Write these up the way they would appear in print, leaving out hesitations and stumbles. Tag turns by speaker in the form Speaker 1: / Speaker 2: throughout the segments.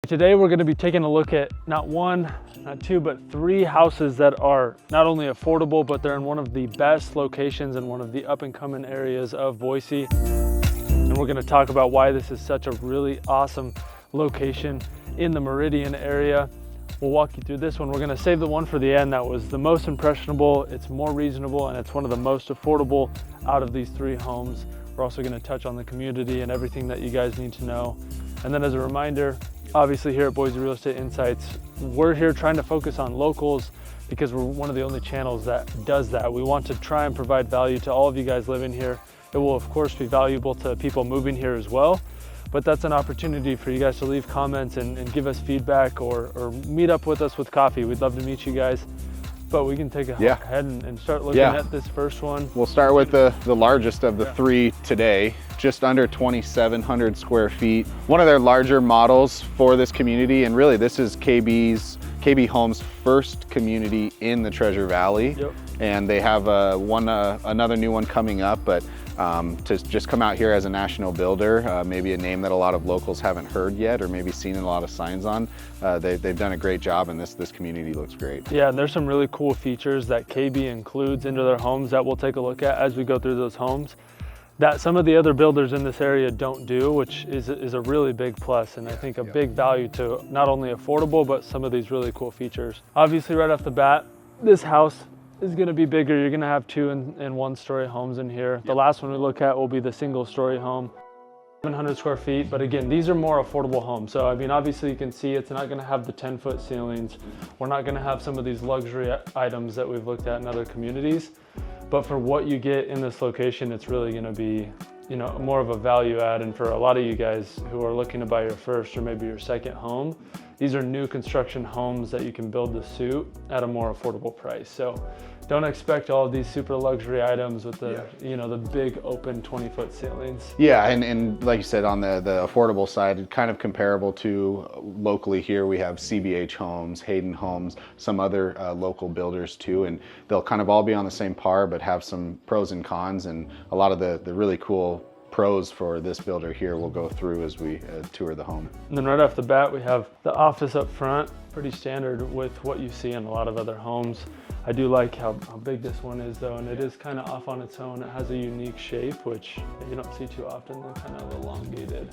Speaker 1: Today we're going to be taking a look at not one, not two, but three houses that are not only affordable, but they're in one of the best locations in one of the up and coming areas of Boise. And we're going to talk about why this is such a really awesome location in the Meridian area. We'll walk you through this one. We're going to save the one for the end that was the most impressionable, it's more reasonable, and it's one of the most affordable out of these three homes. We're also going to touch on the community and everything that you guys need to know. And then as a reminder, obviously here at Boise Real Estate Insights, we're here trying to focus on locals because we're one of the only channels that does that. We want to try and provide value to all of you guys living here. It will of course be valuable to people moving here as well, but that's an opportunity for you guys to leave comments and give us feedback or meet up with us with coffee. We'd love to meet you guys. But we can take ahead and start looking at this first one.
Speaker 2: We'll start with the largest of the three today, just under 2,700 square feet. One of their larger models for this community, and really this is KB Homes' first community in the Treasure Valley.
Speaker 1: Yep.
Speaker 2: And they have another new one coming up, but to just come out here as a national builder, maybe a name that a lot of locals haven't heard yet or maybe seen a lot of signs on, they've done a great job, and this community looks great.
Speaker 1: Yeah, and there's some really cool features that KB includes into their homes that we'll take a look at as we go through those homes that some of the other builders in this area don't do, which is a really big plus, and I think a big value to not only affordable, but some of these really cool features. Obviously right off the bat, this house is going to be bigger. You're going to have 2 and 1 story homes in here. Yep. The last one we look at will be the single story home, 700 square feet. But again, these are more affordable homes. So I mean, obviously you can see it's not going to have the 10-foot ceilings. We're not going to have some of these luxury items that we've looked at in other communities. But for what you get in this location, it's really going to be, you know, more of a value add. And for a lot of you guys who are looking to buy your first or maybe your second home, these are new construction homes that you can build to suit at a more affordable price. So don't expect all of these super luxury items with the, you know, the big open 20-foot ceilings.
Speaker 2: Yeah, and like you said, on the affordable side, kind of comparable to locally here, we have CBH Homes, Hayden Homes, some other local builders too, and they'll kind of all be on the same par, but have some pros and cons, and a lot of the really cool pros for this builder here we'll go through as we tour the home.
Speaker 1: And then right off the bat, we have the office up front, pretty standard with what you see in a lot of other homes. I do like how big this one is though, and it is kind of off on its own. It has a unique shape, which you don't see too often, the kind of elongated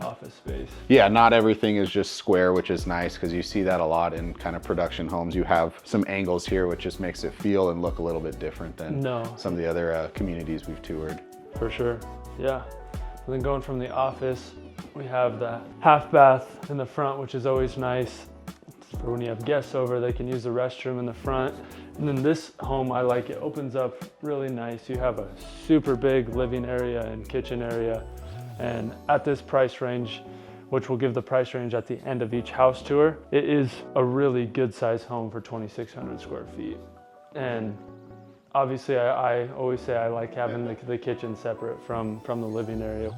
Speaker 1: office space. Yeah, not everything is just square, which is nice because you see that a lot in kind of production homes. You have some angles here, which just makes it feel and look a little bit different than some of the other communities we've toured. For sure, yeah. And then going from the office, we have the half bath in the front, which is always nice. For when you have guests over, they can use the restroom in the front. And then this home, I like it, opens up really nice. You have a super big living area and kitchen area. And at this price range, which we'll give the price range at the end of each house tour, it is a really good size home for 2,600 square feet. And obviously I always say I like having the kitchen separate from the living area.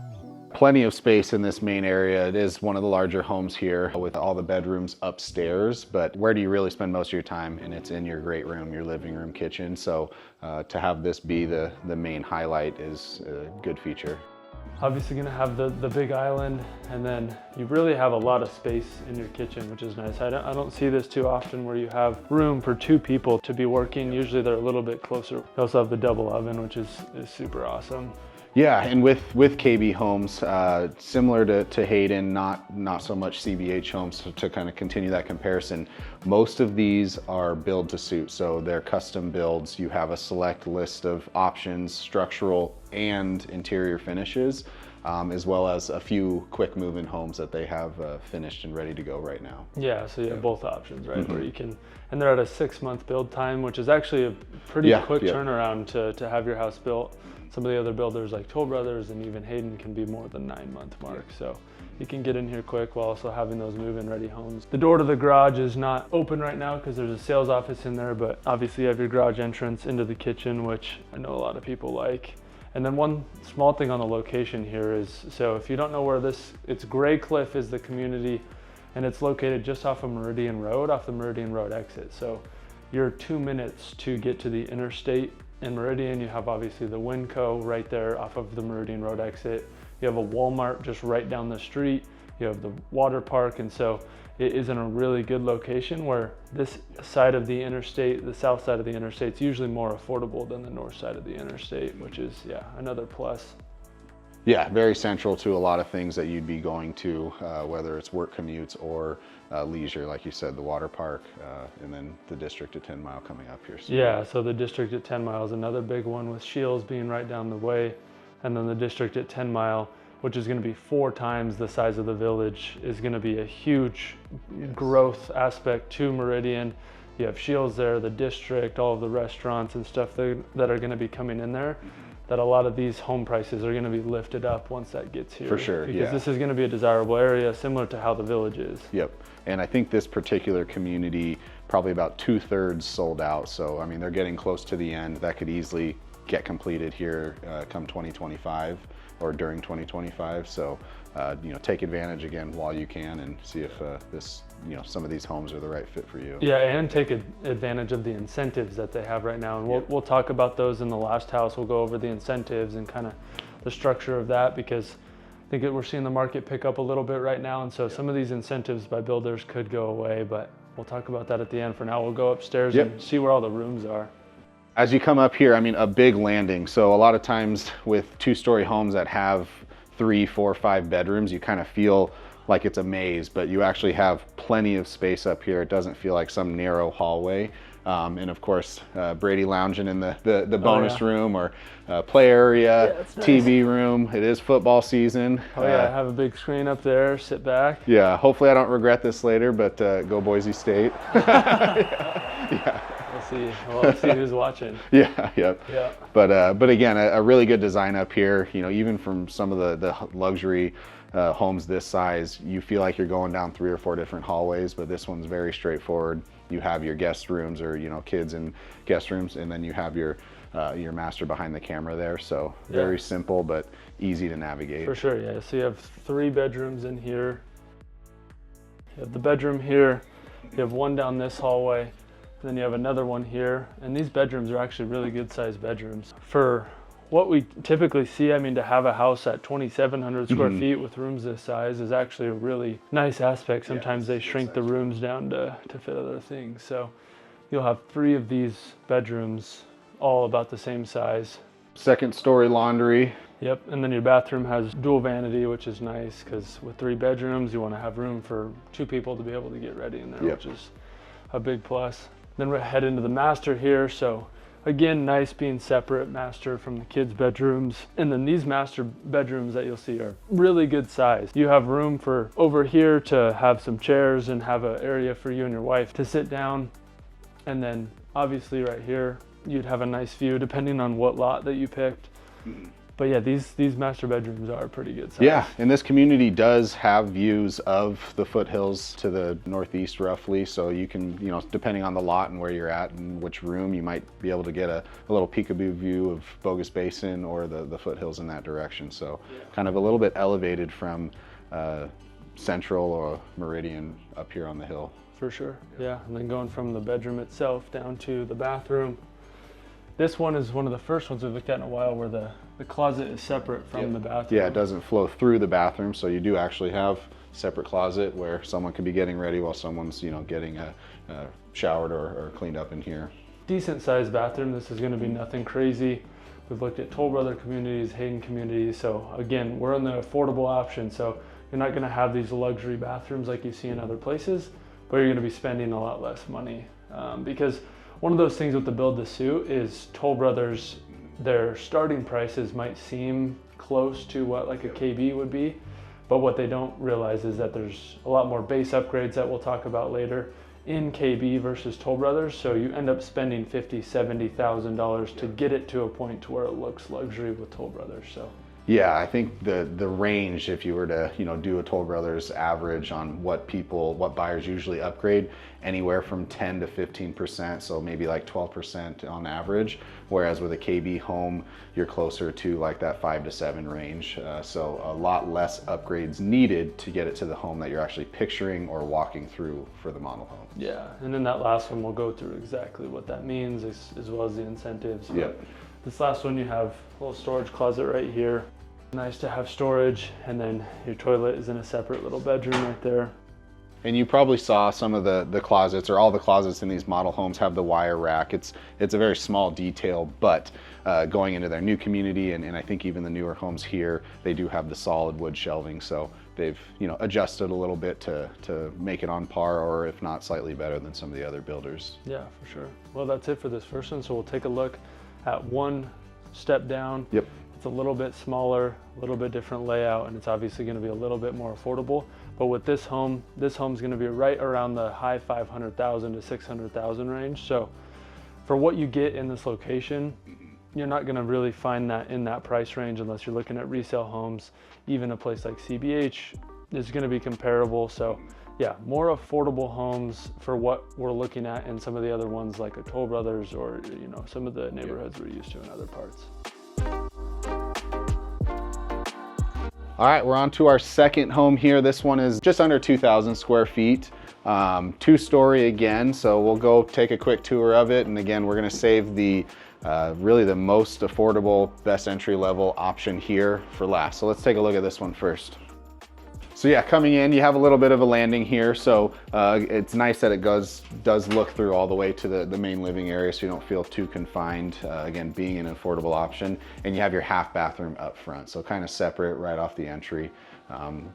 Speaker 2: Plenty of space in this main area. It is one of the larger homes here with all the bedrooms upstairs, but where do you really spend most of your time? And it's in your great room, your living room, kitchen. So to have this be the main highlight is a good feature.
Speaker 1: Obviously gonna have the big island, and then you really have a lot of space in your kitchen, which is nice. I don't see this too often where you have room for 2 people to be working. Usually they're a little bit closer. You also have the double oven, which is super awesome.
Speaker 2: Yeah, and with KB Homes, similar to Hayden, not so much CBH Homes, to kind of continue that comparison, most of these are build to suit, so they're custom builds. You have a select list of options, structural and interior finishes, as well as a few quick move-in homes that they have finished and ready to go right now.
Speaker 1: Yeah, so you have both options, right? Where you can, and they're at a 6-month build time, which is actually a pretty quick turnaround to have your house built. Some of the other builders like Toll Brothers and even Hayden can be more than 9-month mark. So you can get in here quick while also having those move-in ready homes. The door to the garage is not open right now because there's a sales office in there, but obviously you have your garage entrance into the kitchen, which I know a lot of people like. And then one small thing on the location here is, so if you don't know where it's Graycliffe is the community, and it's located just off of Meridian Road, off the Meridian Road exit. So you're 2 minutes to get to the interstate. In Meridian, you have obviously the Winco right there off of the Meridian Road exit. You have a Walmart just right down the street. you have the water park, and so it is in a really good location where this side of the interstate, the south side of the interstate, is usually more affordable than the north side of the interstate, which is, yeah, another plus.
Speaker 2: Yeah, very central to a lot of things that you'd be going to, whether it's work commutes or leisure, like you said, the water park, and then the district at 10 Mile coming up here soon.
Speaker 1: Yeah, so the district at 10 Mile is another big one, with Shields being right down the way, and then the district at 10 Mile, which is going to be 4 times the size of the village, is going to be a huge growth aspect to Meridian. You have Shields there, the district, all of the restaurants and stuff that are going to be coming in there, that a lot of these home prices are going to be lifted up once that gets here.
Speaker 2: For sure,
Speaker 1: because
Speaker 2: yeah.
Speaker 1: this is going to be a desirable area, similar to how the village is.
Speaker 2: Yep, and I think this particular community, probably about 2/3 sold out. So, I mean, they're getting close to the end. That could easily get completed here come 2025 or during 2025. So, you know, take advantage again while you can and see if some of these homes are the right fit for you.
Speaker 1: Yeah, and take advantage of the incentives that they have right now. And we'll talk about those in the last house. We'll go over the incentives and kind of the structure of that, because I think that we're seeing the market pick up a little bit right now. And so some of these incentives by builders could go away, but we'll talk about that at the end. For now, we'll go upstairs and see where all the rooms are.
Speaker 2: As you come up here, I mean, a big landing. So a lot of times with 2-story homes that have 3, 4, 5 bedrooms, you kind of feel like it's a maze, but you actually have plenty of space up here. It doesn't feel like some narrow hallway. And of course, Brady lounging in the bonus room or play area, TV room. It is football season.
Speaker 1: Oh yeah, have a big screen up there, sit back.
Speaker 2: Yeah, hopefully I don't regret this later, but go Boise State.
Speaker 1: Yeah. We'll see who's watching.
Speaker 2: Yeah. But again, a really good design up here. You know, even from some of the luxury homes this size, you feel like you're going down 3 or 4 different hallways, but this one's very straightforward. You have your guest rooms, or kids in guest rooms, and then you have your master behind the camera there. So very simple but easy to navigate.
Speaker 1: For sure, yeah. So you have 3 bedrooms in here. You have the bedroom here. You have one down this hallway. And then you have another one here, and these bedrooms are actually really good sized bedrooms. For what we typically see, I mean, to have a house at 2,700 square feet with rooms this size is actually a really nice aspect. Sometimes they shrink the rooms down to fit other things. So you'll have 3 of these bedrooms, all about the same size.
Speaker 2: 2nd-story laundry.
Speaker 1: Yep, and then your bathroom has dual vanity, which is nice, because with 3 bedrooms, you want to have room for 2 people to be able to get ready in there, which is a big plus. Then we'll head into the master here. So again, nice being separate, master from the kids' bedrooms. And then these master bedrooms that you'll see are really good size. You have room for over here to have some chairs and have an area for you and your wife to sit down. And then obviously right here, you'd have a nice view depending on what lot that you picked. But yeah, these master bedrooms are pretty good size.
Speaker 2: Yeah, and this community does have views of the foothills to the northeast roughly, so you can, depending on the lot and where you're at and which room, you might be able to get a little peekaboo view of Bogus Basin or the foothills in that direction. So kind of a little bit elevated from Central or Meridian up here on the hill.
Speaker 1: For sure, yeah. And then going from the bedroom itself down to the bathroom. This one is one of the first ones we've looked at in a while where the closet is separate from the bathroom.
Speaker 2: Yeah, it doesn't flow through the bathroom, so you do actually have a separate closet where someone can be getting ready while someone's, getting showered or cleaned up in here.
Speaker 1: Decent sized bathroom. This is going to be nothing crazy. We've looked at Toll Brother communities, Hayden communities, so again, we're in the affordable option, so you're not going to have these luxury bathrooms like you see in other places, but you're going to be spending a lot less money because one of those things with the build to suit is Toll Brothers, their starting prices might seem close to what like a KB would be, but what they don't realize is that there's a lot more base upgrades that we'll talk about later in KB versus Toll Brothers. So you end up spending $50,000, $70,000 to get it to a point to where it looks luxury with Toll Brothers. So.
Speaker 2: Yeah, I think the range, if you were to do a Toll Brothers average on what buyers usually upgrade, anywhere from 10 to 15%, so maybe like 12% on average. Whereas with a KB home, you're closer to like that 5 to 7 range. So a lot less upgrades needed to get it to the home that you're actually picturing or walking through for the model home.
Speaker 1: Yeah, and then that last one we'll go through exactly what that means as well as the incentives.
Speaker 2: Yep.
Speaker 1: This last one, you have a little storage closet right here. Nice to have storage, and then your toilet is in a separate little bedroom right there.
Speaker 2: And you probably saw some of the closets, or all the closets in these model homes have the wire rack. It's a very small detail, but going into their new community, and I think even the newer homes here, they do have the solid wood shelving. So they've adjusted a little bit to make it on par, or if not slightly better than some of the other builders.
Speaker 1: Yeah, for sure. Well, that's it for this first one. So we'll take a look at one step down.
Speaker 2: Yep.
Speaker 1: It's a little bit smaller, a little bit different layout, and it's obviously going to be a little bit more affordable. But with this home's going to be right around the high 500,000 to 600,000 range. So for what you get in this location, you're not going to really find that in that price range unless you're looking at resale homes. Even a place like CBH is going to be comparable. So yeah, more affordable homes for what we're looking at in some of the other ones like a Toll Brothers, or some of the neighborhoods we're used to in other parts.
Speaker 2: All right, we're on to our second home here. This one is just under 2,000 square feet, 2-story again. So we'll go take a quick tour of it. And again, we're gonna save the really the most affordable, best entry level option here for last. So let's take a look at this one first. So yeah, coming in, you have a little bit of a landing here. So it's nice that it does look through all the way to the main living area, so you don't feel too confined, again, being an affordable option. And you have your half bathroom up front, so kind of separate right off the entry. And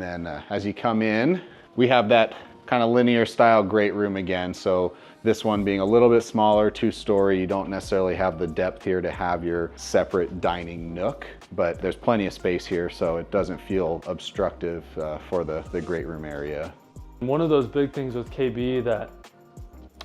Speaker 2: then as you come in, we have that kind of linear style great room again. So this one being a little bit smaller, 2-story, you don't necessarily have the depth here to have your separate dining nook, but there's plenty of space here, so it doesn't feel obstructive for the great room area.
Speaker 1: One of those big things with KB that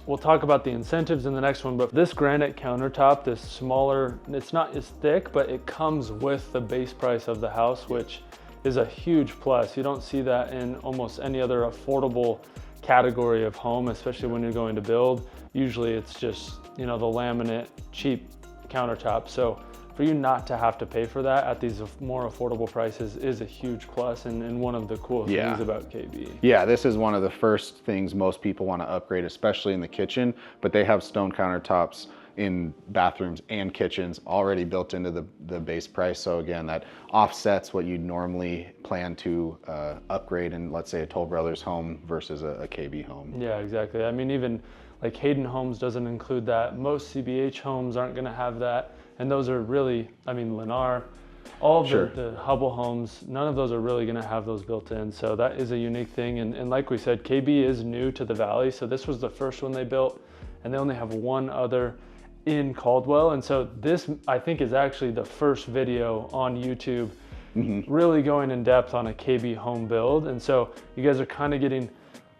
Speaker 1: we'll talk about the incentives in the next one, but this granite countertop, this smaller, it's not as thick, but it comes with the base price of the house, which is a huge plus. You don't see that in almost any other affordable category of home, especially when you're going to build. Usually it's just, the laminate, cheap countertop. So for you not to have to pay for that at these more affordable prices is a huge plus, and one of the cool things about KB.
Speaker 2: Yeah, this is one of the first things most people want to upgrade, especially in the kitchen, but they have stone countertops in bathrooms and kitchens already built into the base price. So again, that offsets what you'd normally plan to upgrade in, let's say, a Toll Brothers home versus a KB home.
Speaker 1: Yeah, exactly. I mean, even like Hayden Homes doesn't include that. Most CBH homes aren't gonna have that. And those are really, Lennar, all of the Hubble homes, none of those are really gonna have those built in. So that is a unique thing. And like we said, KB is new to the Valley. So this was the first one they built, and they only have one other in Caldwell. And so this, I think, is actually the first video on YouTube really going in depth on a KB home build. And so you guys are kind of getting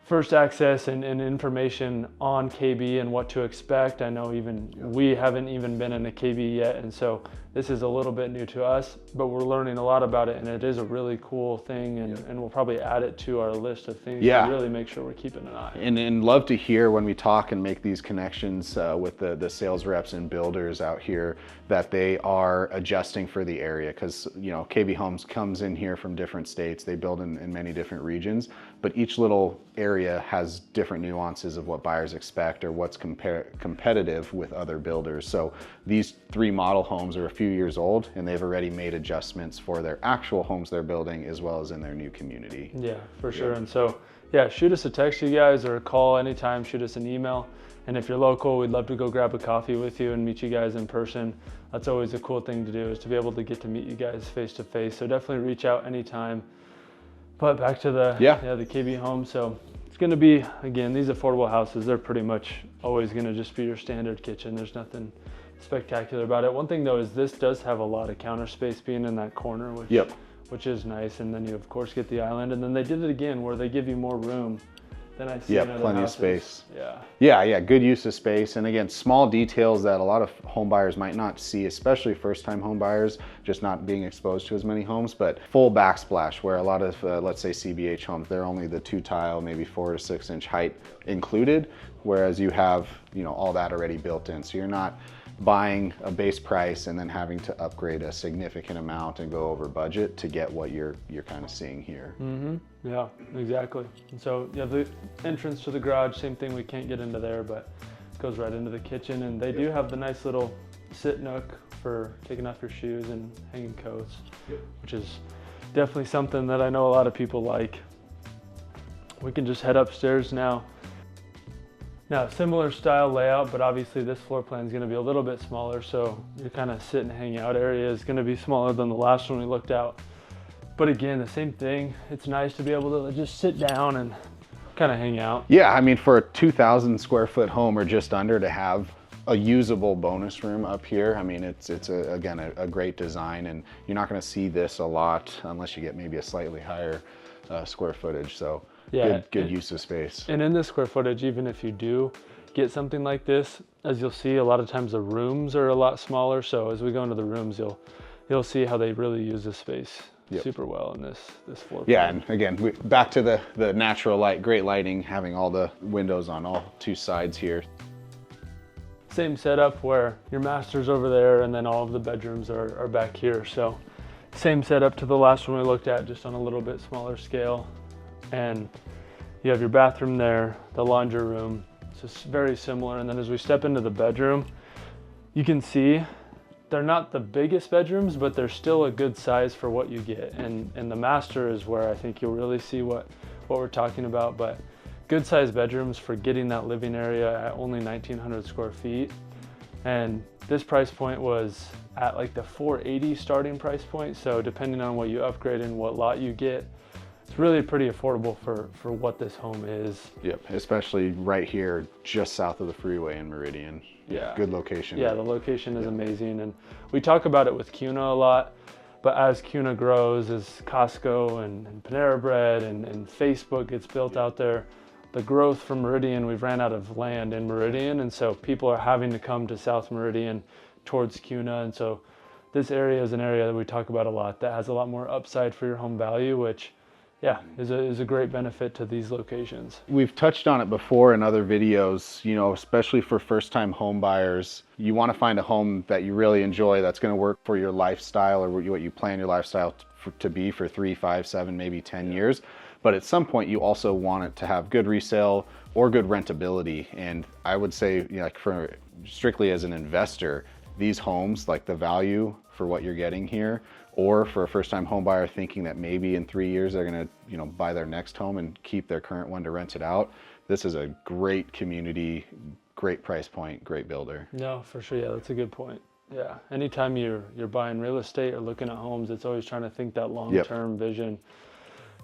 Speaker 1: first access and information on KB and what to expect. I know even we haven't even been in a KB yet, and so this is a little bit new to us, but we're learning a lot about it, and it is a really cool thing, and we'll probably add it to our list of things to really make sure we're keeping an eye.
Speaker 2: And love to hear when we talk and make these connections with the sales reps and builders out here, that they are adjusting for the area, because KB Homes comes in here from different states. They build in many different regions, but each little area has different nuances of what buyers expect or what's competitive with other builders. So these 3 model homes are a few years old, and they've already made adjustments for their actual homes they're building as well as in their new community.
Speaker 1: Yeah, for sure. And so shoot us a text, you guys, or a call anytime. Shoot us an email, and if you're local, we'd love to go grab a coffee with you and meet you guys in person. That's always a cool thing to do, is to be able to get to meet you guys face to face. So definitely reach out anytime. But back to the KB home. So it's going to be, again, these affordable houses, they're pretty much always going to just be your standard kitchen. There's nothing spectacular about it. One thing though is this does have a lot of counter space being in that corner, which is nice. And then you of course get the island, and then they did it again where they give you more room than I see in other
Speaker 2: plenty
Speaker 1: houses.
Speaker 2: Of space.
Speaker 1: Yeah,
Speaker 2: good use of space. And again, small details that a lot of home buyers might not see, especially first-time home buyers, just not being exposed to as many homes. But full backsplash, where a lot of let's say CBH homes, they're only the 2-tile, maybe 4 to 6 inch height included, whereas you have all that already built in. So you're not buying a base price and then having to upgrade a significant amount and go over budget to get what you're kind of seeing here.
Speaker 1: Yeah, exactly. And so you have the entrance to the garage, same thing, we can't get into there, but it goes right into the kitchen. And they do have the nice little sit nook for taking off your shoes and hanging coats, which is definitely something that I know a lot of people like. We can just head upstairs now. Now, similar style layout, but obviously this floor plan is going to be a little bit smaller, so your kind of sit and hang out area is going to be smaller than the last one we looked at. But again, the same thing. It's nice to be able to just sit down and kind of hang out.
Speaker 2: Yeah, I mean, for a 2,000 square foot home or just under, to have a usable bonus room up here, I mean, it's again a great design, and you're not going to see this a lot unless you get maybe a slightly higher square footage. So
Speaker 1: yeah,
Speaker 2: good use of space.
Speaker 1: And in this square footage, even if you do get something like this, as you'll see, a lot of times the rooms are a lot smaller. So as we go into the rooms, you'll see how they really use this space super well in this floor plan.
Speaker 2: Yeah, and again, back to the natural light, great lighting, having all the windows on all two sides here.
Speaker 1: Same setup where your master's over there and then all of the bedrooms are back here. So same setup to the last one we looked at, just on a little bit smaller scale. And you have your bathroom there, the laundry room. So it's very similar. And then as we step into the bedroom, you can see they're not the biggest bedrooms, but they're still a good size for what you get. And the master is where I think you'll really see what we're talking about. But good sized bedrooms for getting that living area at only 1,900 square feet. And this price point was at like the $480 starting price point. So depending on what you upgrade and what lot you get, it's really pretty affordable for what this home is.
Speaker 2: Yep, especially right here, just south of the freeway in Meridian.
Speaker 1: Yeah.
Speaker 2: Good location.
Speaker 1: Yeah, the location is amazing. And we talk about it with CUNA a lot, but as CUNA grows, as Costco and Panera Bread and Facebook gets built out there, the growth from Meridian, we've ran out of land in Meridian, and so people are having to come to South Meridian towards CUNA. And so this area is an area that we talk about a lot that has a lot more upside for your home value, which is a great benefit to these locations.
Speaker 2: We've touched on it before in other videos, you know, especially for first-time home buyers. You want to find a home that you really enjoy, that's going to work for your lifestyle or what you plan your lifestyle to be for 3, 5, 7, maybe 10 years. But at some point, you also want it to have good resale or good rentability. And I would say, you know, like for strictly as an investor, these homes, like the value for what you're getting here, or for a first-time home buyer thinking that maybe in 3 years they're going to, you know, buy their next home and keep their current one to rent it out. This is a great community, great price point, great builder.
Speaker 1: No, for sure. Yeah, that's a good point. Yeah, anytime you're buying real estate or looking at homes, it's always trying to think that long-term vision.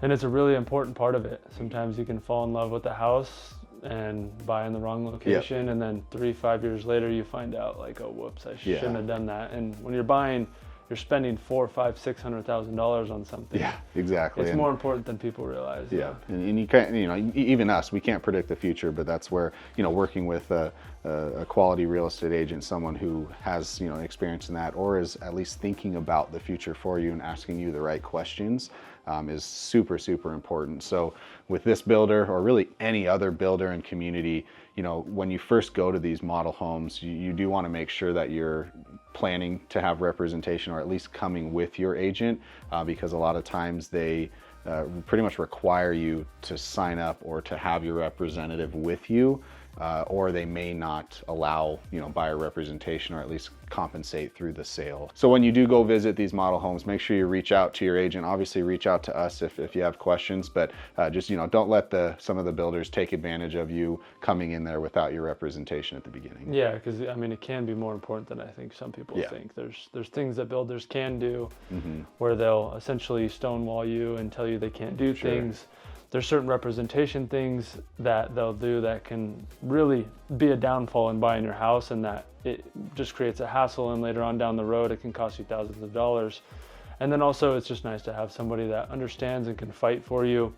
Speaker 1: And it's a really important part of it. Sometimes you can fall in love with the house and buy in the wrong location, and then 3-5 years later you find out like, oh, whoops, I shouldn't have done that. And when you're buying, you're spending $400,000, $500,000, $600,000 on something.
Speaker 2: Yeah, exactly.
Speaker 1: It's more important than people realize.
Speaker 2: Yeah, and you can't, you know, even us, we can't predict the future, but that's where, you know, working with a quality real estate agent, someone who has, you know, experience in that, or is at least thinking about the future for you and asking you the right questions, is super, super important. So with this builder, or really any other builder and community, you know, when you first go to these model homes, you do want to make sure that you're planning to have representation, or at least coming with your agent, because a lot of times they pretty much require you to sign up or to have your representative with you, or they may not allow, you know, buyer representation, or at least compensate through the sale. So when you do go visit these model homes, make sure you reach out to your agent. Obviously reach out to us if you have questions, but just, you know, don't let some of the builders take advantage of you coming in there without your representation at the beginning.
Speaker 1: Yeah, because I mean, it can be more important than I think some people think. There's things that builders can do where they'll essentially stonewall you and tell you they can't do things. There's certain representation things that they'll do that can really be a downfall in buying your house, and that it just creates a hassle, and later on down the road it can cost you thousands of dollars. And then also it's just nice to have somebody that understands and can fight for you.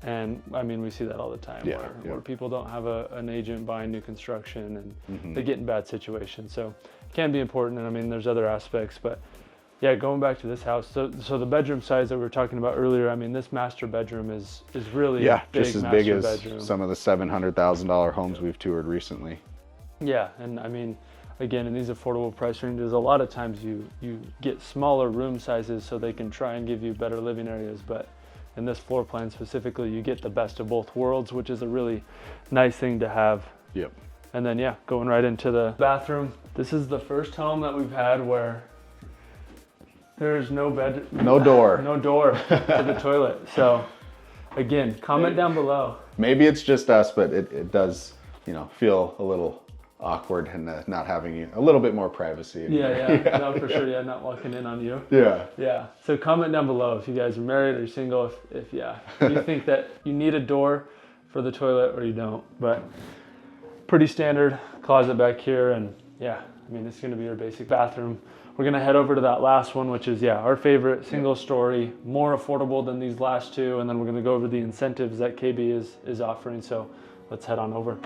Speaker 1: And I mean, we see that all the time where people don't have an agent buying new construction, and they get in bad situations. So it can be important, and I mean, there's other aspects, but yeah, going back to this house, so the bedroom size that we were talking about earlier, I mean, this master bedroom is really a big
Speaker 2: just as big as
Speaker 1: bedroom.
Speaker 2: Some of the $700,000 homes we've toured recently.
Speaker 1: Yeah, and I mean, again, in these affordable price ranges, a lot of times you get smaller room sizes so they can try and give you better living areas, but in this floor plan specifically, you get the best of both worlds, which is a really nice thing to have.
Speaker 2: Yep.
Speaker 1: And then yeah, going right into the bathroom. This is the first home that we've had where there's no bed,
Speaker 2: no door
Speaker 1: to the toilet. So again, comment down below.
Speaker 2: Maybe it's just us, but it does, you know, feel a little awkward and not having a little bit more privacy.
Speaker 1: Yeah, no, for sure. Yeah, not walking in on you.
Speaker 2: Yeah.
Speaker 1: So comment down below if you guys are married or single, if you think that you need a door for the toilet or you don't. But pretty standard closet back here, and yeah, I mean, it's gonna be our basic bathroom. We're gonna head over to that last one, which is our favorite, single story, more affordable than these last two, and then we're gonna go over the incentives that KB is offering. So let's head on over.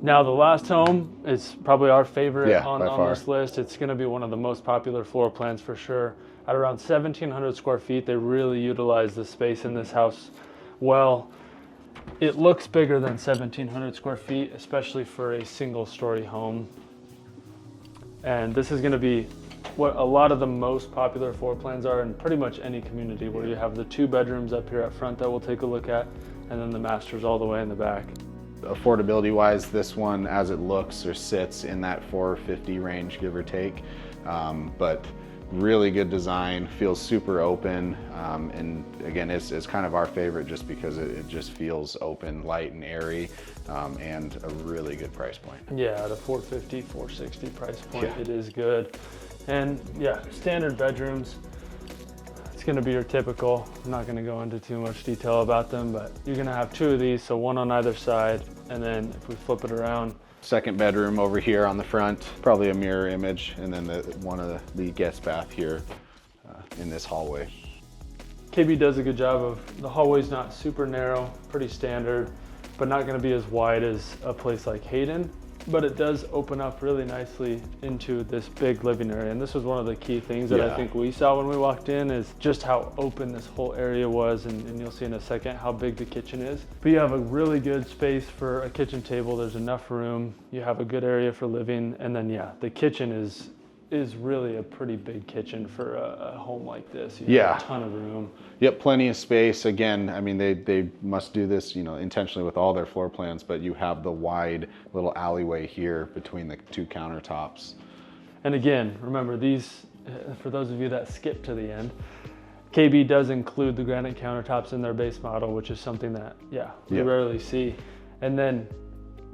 Speaker 1: Now the last home is probably our favorite on this list. It's going to be one of the most popular floor plans for sure. At around 1,700 square feet, they really utilize the space in this house well. It looks bigger than 1,700 square feet, especially for a single story home. And this is going to be what a lot of the most popular floor plans are in pretty much any community, where you have the 2 bedrooms up here at front that we'll take a look at, and then the master's all the way in the back.
Speaker 2: Affordability wise, this one as it looks or sits in that $450 range, give or take, but really good design, feels super open, and again it's kind of our favorite just because it just feels open, light and airy, and a really good price point.
Speaker 1: Yeah, at a $450, $460 price point, it is good. And yeah, standard bedrooms. It's going to be your typical. I'm not going to go into too much detail about them, but you're going to have 2 of these, so 1 on either side. And then if we flip it around,
Speaker 2: second bedroom over here on the front, probably a mirror image, and then one of the guest bath here in this hallway.
Speaker 1: KB does a good job of, the hallway's not super narrow, pretty standard, but not going to be as wide as a place like Hayden. But it does open up really nicely into this big living area. And this was one of the key things that I think we saw when we walked in, is just how open this whole area was. And you'll see in a second how big the kitchen is. But you have a really good space for a kitchen table. There's enough room. You have a good area for living. And then the kitchen is really a pretty big kitchen for a home like this. You have a ton of room.
Speaker 2: Yep, plenty of space. Again, I mean, they must do this, you know, intentionally with all their floor plans, but you have the wide little alleyway here between the 2 countertops. And
Speaker 1: again, remember these, for those of you that skip to the end, KB does include the granite countertops in their base model, which is something that, we rarely see. And then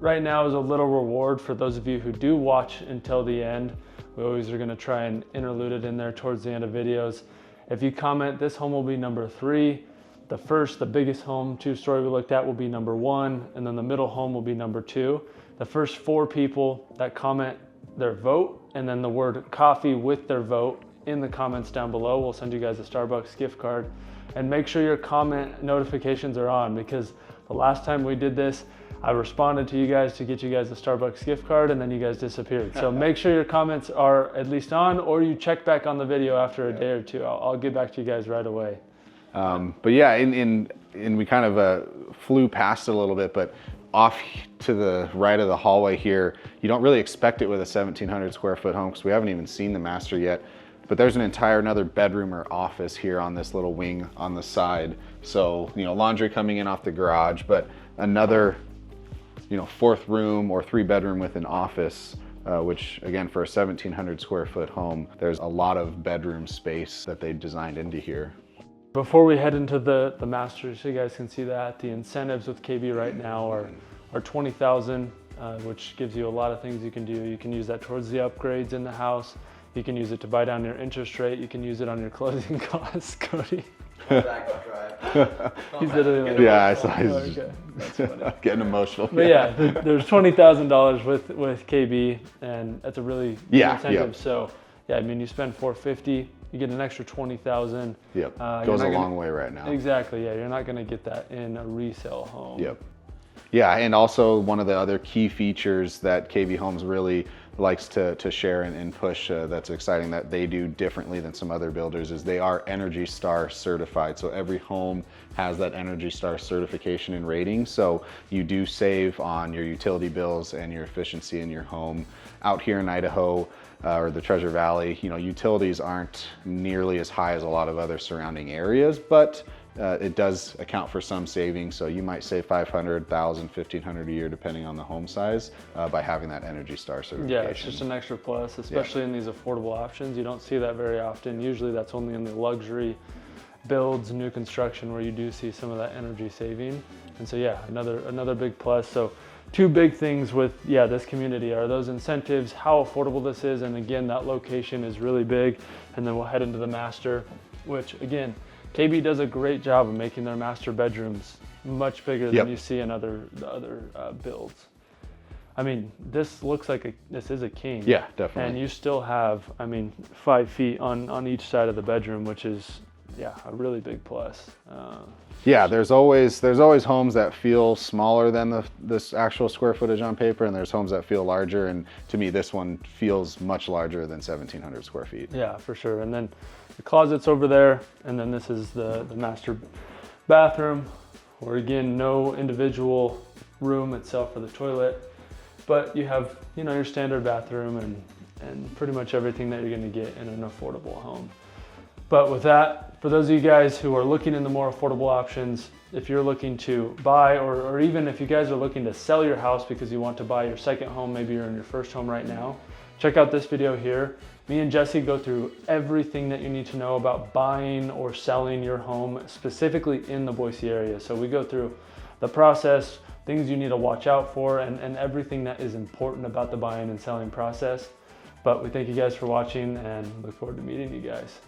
Speaker 1: right now is a little reward for those of you who do watch until the end. We always are going to try and interlude it in there towards the end of videos. If you comment, this home will be number 3. The biggest home, 2-story we looked at, will be number 1, and then the middle home will be number 2. The first 4 people that comment their vote and then the word coffee with their vote in the comments down below, we'll send you guys a Starbucks gift card. And make sure your comment notifications are on, because the last time we did this, I responded to you guys to get you guys a Starbucks gift card, and then you guys disappeared. So make sure your comments are at least on, or you check back on the video after a day or 2. I'll get back to you guys right away.
Speaker 2: But yeah, we kind of flew past it a little bit, but off to the right of the hallway here, you don't really expect it with a 1,700 square foot home because we haven't even seen the master yet. But there's another bedroom or office here on this little wing on the side. So, you know, laundry coming in off the garage, but another, you know, 4th room or 3-bedroom with an office, which again, for a 1,700 square foot home, there's a lot of bedroom space that they designed into here.
Speaker 1: Before we head into the master, so you guys can see that, the incentives with KB right now are $20,000, which gives you a lot of things you can do. You can use that towards the upgrades in the house. You can use it to buy down your interest rate. You can use it on your closing costs, Cody.
Speaker 2: He's literally I saw he's getting emotional.
Speaker 1: But there's $20,000 with KB, and that's a really good incentive. So I mean, you spend $450, you get an extra $20,000.
Speaker 2: Yep, goes a long way right now.
Speaker 1: Exactly, you're not gonna get that in a resale home.
Speaker 2: Yep. Yeah, and also one of the other key features that KB Homes really likes to share and push that's exciting that they do differently than some other builders is they are Energy Star certified. So every home has that Energy Star certification and rating. So you do save on your utility bills and your efficiency in your home. Out here in Idaho or the Treasure Valley, you know, utilities aren't nearly as high as a lot of other surrounding areas, but it does account for some savings. So you might save $500, $1,000, $1,500 a year, depending on the home size, by having that Energy Star certification.
Speaker 1: Yeah, it's just an extra plus, especially in these affordable options. You don't see that very often. Usually that's only in the luxury builds, new construction, where you do see some of that energy saving. And so yeah, another big plus. So two big things with this community are those incentives, how affordable this is, and again, that location is really big. And then we'll head into the master, which again, KB does a great job of making their master bedrooms much bigger than you see in other builds. I mean, this looks like this is a king.
Speaker 2: Yeah, definitely.
Speaker 1: And you still have, I mean, 5 feet on each side of the bedroom, which is a really big plus.
Speaker 2: Yeah, there's always homes that feel smaller than this actual square footage on paper, and there's homes that feel larger. And to me, this one feels much larger than 1,700 square feet.
Speaker 1: Yeah, for sure. And then the closet's over there, and then this is the master bathroom, where again, no individual room itself for the toilet, but you have, you know, your standard bathroom and pretty much everything that you're going to get in an affordable home. But with that, for those of you guys who are looking into more affordable options, if you're looking to buy, or even if you guys are looking to sell your house because you want to buy your second home, maybe you're in your first home right now, check out this video here. Me and Jesse go through everything that you need to know about buying or selling your home, specifically in the Boise area. So we go through the process, things you need to watch out for, and everything that is important about the buying and selling process. But we thank you guys for watching and look forward to meeting you guys.